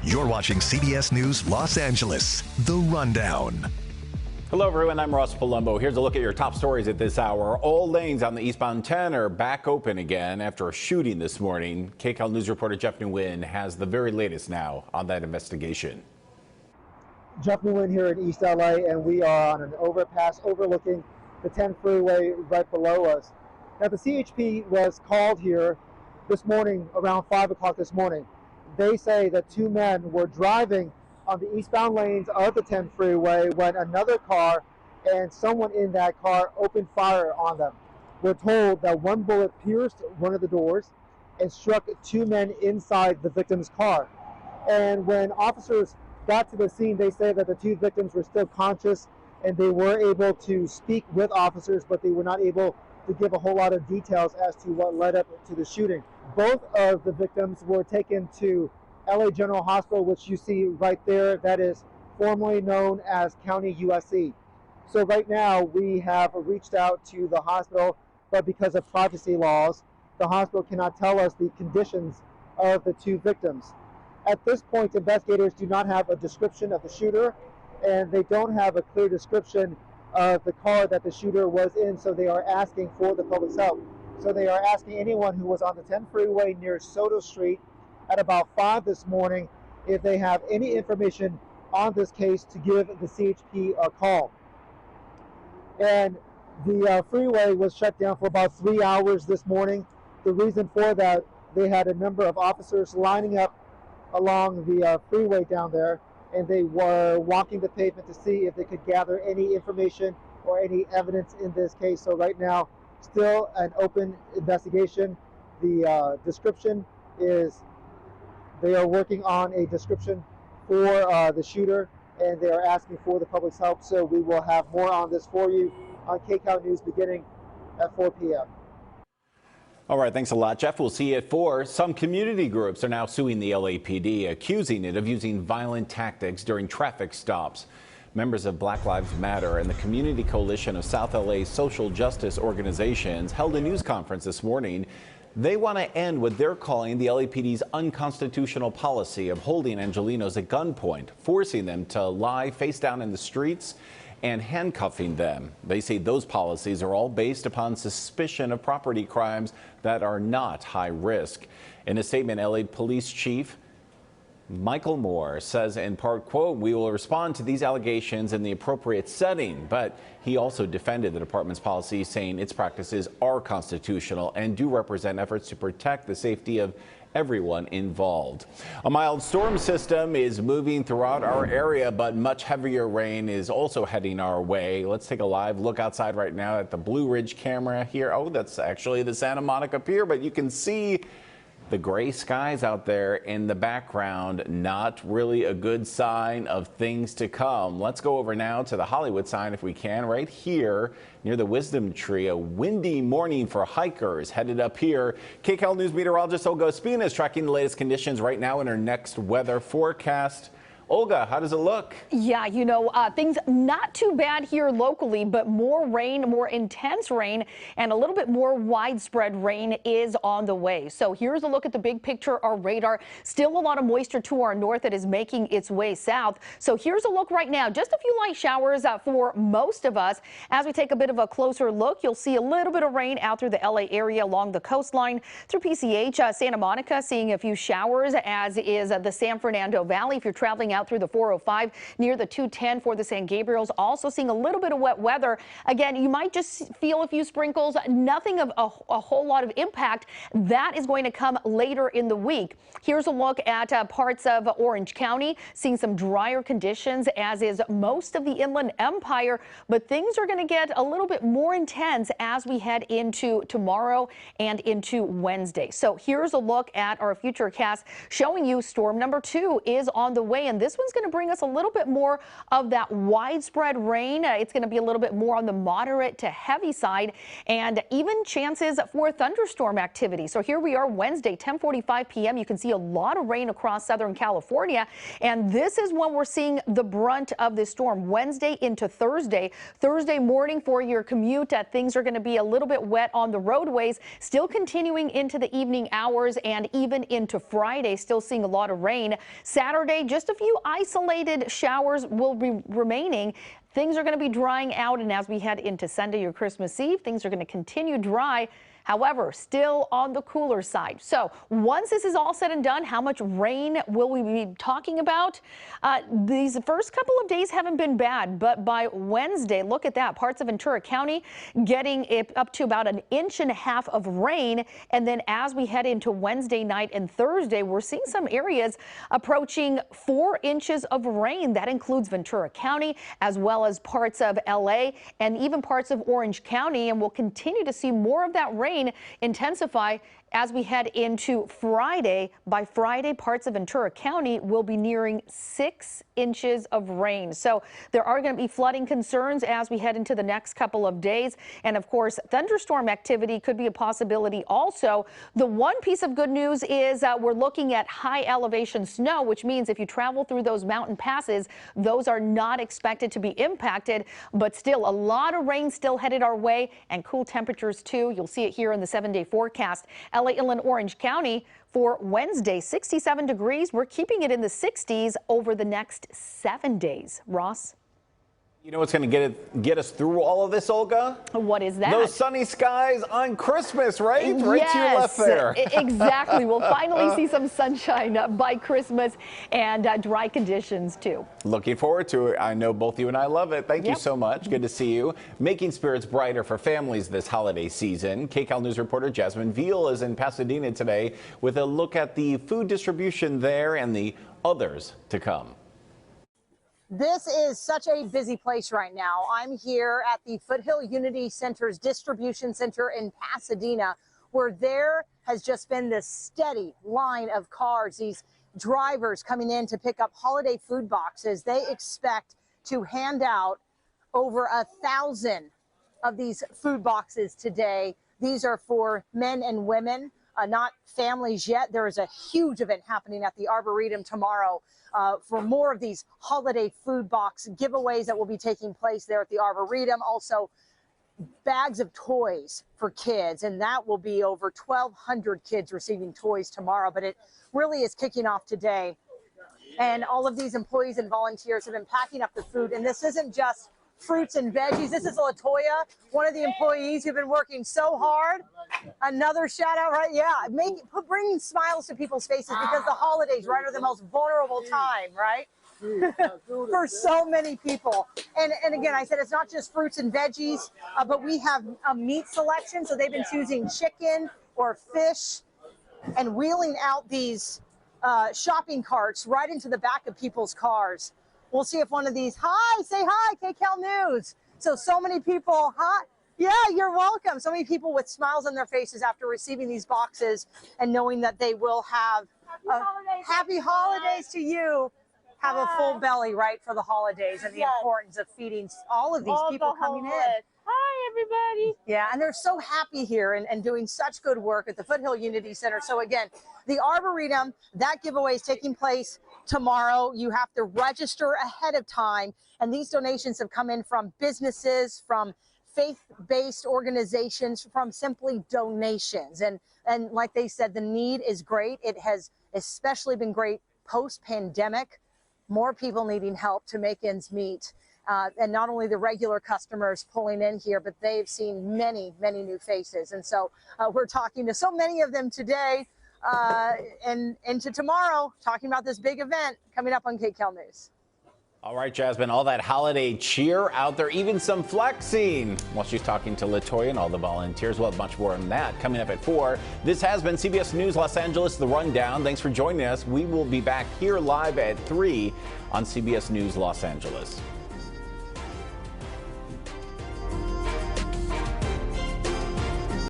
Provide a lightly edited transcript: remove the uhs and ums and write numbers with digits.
You're watching CBS News Los Angeles, The Rundown. Hello, everyone. I'm Ross Palumbo. Here's a look at your top stories at this hour. All lanes on the eastbound 10 are back open again after a shooting this morning. KCAL News reporter Jeff Nguyen has the very latest now on that investigation. Jeff Nguyen here in East LA, and we are on an overpass overlooking the 10 freeway right below us. Now, the CHP was called here this morning around 5 o'clock this morning. They say that two men were driving on the eastbound lanes of the 10 freeway when another car and someone in that car opened fire on them. We're told that one bullet pierced one of the doors and struck two men inside the victim's car. And when officers got to the scene, they say that the two victims were still conscious and they were able to speak with officers, but they were not able to give a whole lot of details as to what led up to the shooting. Both of the victims were taken to LA General Hospital, which you see right there. That is formerly known as County USC. So right now we have reached out to the hospital, but because of privacy laws, the hospital cannot tell us the conditions of the two victims. At this point, investigators do not have a description of the shooter, and they don't have a clear description of the car that the shooter was in, so they are asking for the public's help. So they are asking anyone who was on the 10 freeway near Soto Street at about 5 this morning if they have any information on this case to give the CHP a call. And the freeway was shut down for about 3 hours this morning. The reason for that, they had a number of officers lining up along the freeway down there, and they were walking the pavement to see if they could gather any information or any evidence in this case. So right now, still an open investigation. The description is, they are working on a description for the shooter, and they are asking for the public's help. So we will have more on this for you on KCAL News beginning at 4 p.m. All right, thanks a lot, Jeff. We'll see you at 4. Some community groups are now suing the LAPD, accusing it of using violent tactics during traffic stops. Members of Black Lives Matter and the Community Coalition of South LA's social justice organizations held a news conference this morning. They want to end what they're calling the LAPD's unconstitutional policy of holding Angelenos at gunpoint, forcing them to lie face down in the streets and handcuffing them. They say those policies are all based upon suspicion of property crimes that are not high risk. In a statement, LA Police Chief Michael Moore says in part, quote, "We will respond to these allegations in the appropriate setting," but he also defended the department's policy, saying its practices are constitutional and do represent efforts to protect the safety of everyone involved. A mild storm system is moving throughout our area, but much heavier rain is also heading our way. Let's take a live look outside right now at the Blue Ridge camera here. Oh, that's actually the Santa Monica Pier, but you can see the gray skies out there in the background. Not really a good sign of things to come. Let's go over now to the Hollywood sign if we can, right here near the Wisdom Tree. A windy morning for hikers headed up here. KCAL News meteorologist Olga Ospina is tracking the latest conditions right now in her next weather forecast. Olga, how does it look? Yeah, you know, things not too bad here locally, but more rain, more intense rain, and a little bit more widespread rain is on the way. So here's a look at the big picture, our radar. Still a lot of moisture to our north that is making its way south. So here's a look right now. Just a few light showers for most of us. As we take a bit of a closer look, you'll see a little bit of rain out through the LA area along the coastline through PCH. Santa Monica seeing a few showers, as is the San Fernando Valley. If you're traveling out through the 405 near the 210 for the San Gabriels, also seeing a little bit of wet weather. Again, you might just feel a few sprinkles, nothing of a whole lot of impact. That is going to come later in the week. Here's a look at parts of Orange County, seeing some drier conditions, as is most of the Inland Empire, but things are going to get a little bit more intense as we head into tomorrow and into Wednesday. So here's a look at our future cast showing you storm number 2 is on the way, and this one's going to bring us a little bit more of that widespread rain. It's going to be a little bit more on the moderate to heavy side, and even chances for thunderstorm activity. So here we are Wednesday, 10:45 p.m. You can see a lot of rain across Southern California, and this is when we're seeing the brunt of this storm. Wednesday into Thursday. Thursday morning for your commute, things are going to be a little bit wet on the roadways, still continuing into the evening hours and even into Friday, still seeing a lot of rain. Saturday, just a few isolated showers will be remaining. Things are going to be drying out, and as we head into Sunday or Christmas Eve, things are going to continue dry. However, still on the cooler side. So once this is all said and done, how much rain will we be talking about? These first couple of days haven't been bad, but by Wednesday, look at that. Parts of Ventura County getting it up to about 1.5 inches of rain. And then as we head into Wednesday night and Thursday, we're seeing some areas approaching 4 inches of rain. That includes Ventura County, as well as parts of LA and even parts of Orange County. And we'll continue to see more of that rain intensify as we head into Friday. By Friday, parts of Ventura County will be nearing 6 inches of rain. So there are going to be flooding concerns as we head into the next couple of days. And of course, thunderstorm activity could be a possibility also. The one piece of good news is we're looking at high elevation snow, which means if you travel through those mountain passes, those are not expected to be impacted. But still, a lot of rain still headed our way, and cool temperatures too. You'll see it here in the 7-day forecast. LA, Inland, Orange County for Wednesday, 67 degrees. We're keeping it in the 60s over the next 7 days. Ross? You know what's going to get us through all of this, Olga? What is that? Those sunny skies on Christmas, right? Yes, right to your left there. Exactly. We'll finally see some sunshine by Christmas, and dry conditions too. Looking forward to it. I know both you and I love it. Thank you so much. Good to see you. Making spirits brighter for families this holiday season. KCAL News reporter Jasmine Veal is in Pasadena today with a look at the food distribution there and the others to come. This is such a busy place right now. I'm here at the Foothill Unity Center's distribution center in Pasadena, where there has just been this steady line of cars, these drivers coming in to pick up holiday food boxes. They expect to hand out over 1,000 of these food boxes today. These are for men and women, not families yet. There is a huge event happening at the Arboretum tomorrow for more of these holiday food box giveaways that will be taking place there at the Arboretum. Also, bags of toys for kids, and that will be over 1,200 kids receiving toys tomorrow. But it really is kicking off today. And all of these employees and volunteers have been packing up the food. And this isn't just fruits and veggies. This is Latoya, one of the employees who've been working so hard. Another shout out, right? Yeah, bringing smiles to people's faces, because the holidays, right, are the most vulnerable time, right? For so many people. And again, I said it's not just fruits and veggies, but we have a meat selection. So they've been choosing chicken or fish and wheeling out these shopping carts right into the back of people's cars. We'll see if one of these, hi, say hi, KCAL News. So many people, hi, yeah, you're welcome. So many people with smiles on their faces after receiving these boxes and knowing that they will have happy holidays to you. Have a full belly, right, for the holidays, and the importance of feeding all of these people coming in. Hi, everybody. Yeah, and they're so happy here and doing such good work at the Foothill Unity Center. So again, the Arboretum, that giveaway is taking place tomorrow. You have to register ahead of time, and these donations have come in from businesses, from faith-based organizations, from simply donations. And like they said, the need is great. It has especially been great post-pandemic. More people needing help to make ends meet. And not only the regular customers pulling in here, but they've seen many, many new faces. And so we're talking to so many of them today and into tomorrow, talking about this big event coming up on KCAL News. All right, Jasmine, all that holiday cheer out there, even some flexing while she's talking to Latoya and all the volunteers. We'll have much more on that coming up at 4. This has been CBS News Los Angeles, The Rundown. Thanks for joining us. We will be back here live at 3 on CBS News Los Angeles.